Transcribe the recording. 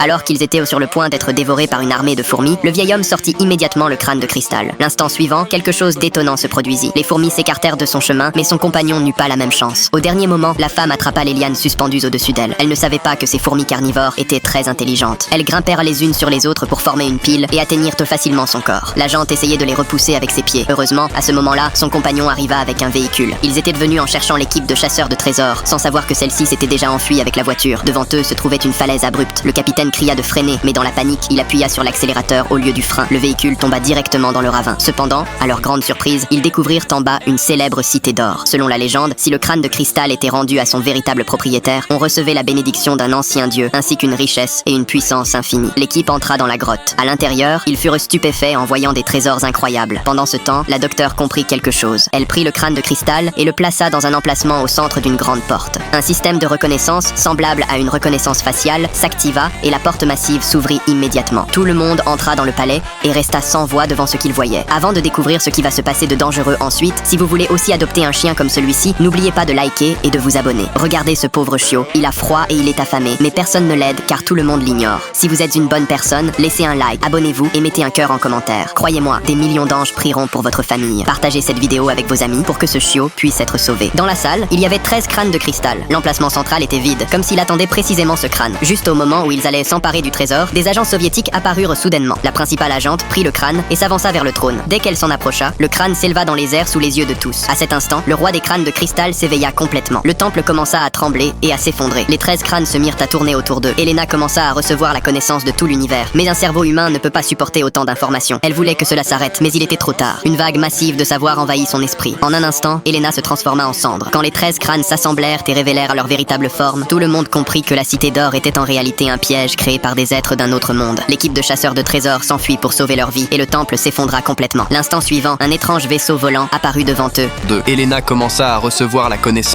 Alors qu'ils étaient sur le point d'être dévorés par une armée de fourmis, le vieil homme sortit immédiatement le crâne de cristal. L'instant suivant, quelque chose d'étonnant se produisit. Les fourmis s'écartèrent de son chemin, mais son compagnon n'eut pas la même chance. Au dernier moment, la femme attrapa les lianes suspendues au-dessus d'elle. Elle ne savait pas que ces fourmis carnivores étaient très intelligentes. Elles grimpèrent les unes sur les autres pour former une pile et atteignirent facilement son corps. L'agent essayait de les repousser avec ses pieds. Heureusement, à ce moment-là, son compagnon arriva avec un véhicule. Ils étaient venus en cherchant l'équipe de chasseurs de trésors, sans savoir que celle-ci s'était déjà enfuie avec la voiture. Devant eux se trouvait une falaise abrupte. Le capitaine cria de freiner, mais dans la panique, il appuya sur l'accélérateur au lieu du frein. Le véhicule tomba directement dans le ravin. Cependant, à leur grande surprise, ils découvrirent en bas une célèbre cité d'or. Selon la légende, si le crâne de cristal était rendu à son véritable propriétaire, on recevait la bénédiction d'un ancien dieu, ainsi qu'une richesse et une puissance infinie. L'équipe entra dans la grotte. À l'intérieur, ils furent stupéfaits en voyant des trésors incroyables. Pendant ce temps, la docteure comprit quelque chose. Elle prit le crâne de cristal et le plaça dans un emplacement au centre d'une grande porte. Un système de reconnaissance, semblable à une reconnaissance faciale, s'activa et la porte massive s'ouvrit immédiatement. Tout le monde entra dans le palais et resta sans voix devant ce qu'il voyait. Avant de découvrir ce qui va se passer de dangereux ensuite, si vous voulez aussi adopter un chien comme celui-ci, n'oubliez pas de liker et de vous abonner. Regardez ce pauvre chiot, il a froid et il est affamé, mais personne ne l'aide car tout le monde l'ignore. Si vous êtes une bonne personne, laissez un like, abonnez-vous et mettez un cœur en commentaire. Croyez-moi, des millions d'anges prieront pour votre famille. Partagez cette vidéo avec vos amis pour que ce chiot puisse être sauvé. Dans la salle, il y avait 13 crânes de cristal. L'emplacement central était vide, comme s'il attendait précisément ce crâne. Juste au moment où ils allaient s'emparer du trésor, des agents soviétiques apparurent soudainement. La principale agente prit le crâne et s'avança vers le trône. Dès qu'elle s'en approcha, le crâne s'éleva dans les airs sous les yeux de tous. À cet instant, le roi des crânes de cristal s'éveilla complètement. Le temple commença à trembler et à s'effondrer. Les 13 crânes se mirent à tourner autour d'eux. Elena commença à recevoir la connaissance de tout l'univers. Mais un cerveau humain ne peut pas supporter autant d'informations. Elle voulait que cela s'arrête, mais il était trop tard. Une vague massive de savoir envahit son esprit. En un instant, Elena se transforma en cendre. Quand les 13 crânes s'assemblèrent et révélèrent leur véritable forme, tout le monde comprit que la cité d'or était en réalité un piège créé par des êtres d'un autre monde. L'équipe de chasseurs de trésors s'enfuit pour sauver leur vie et le temple s'effondra complètement. L'instant suivant, un étrange vaisseau volant apparut devant eux. Elena commença à recevoir la connaissance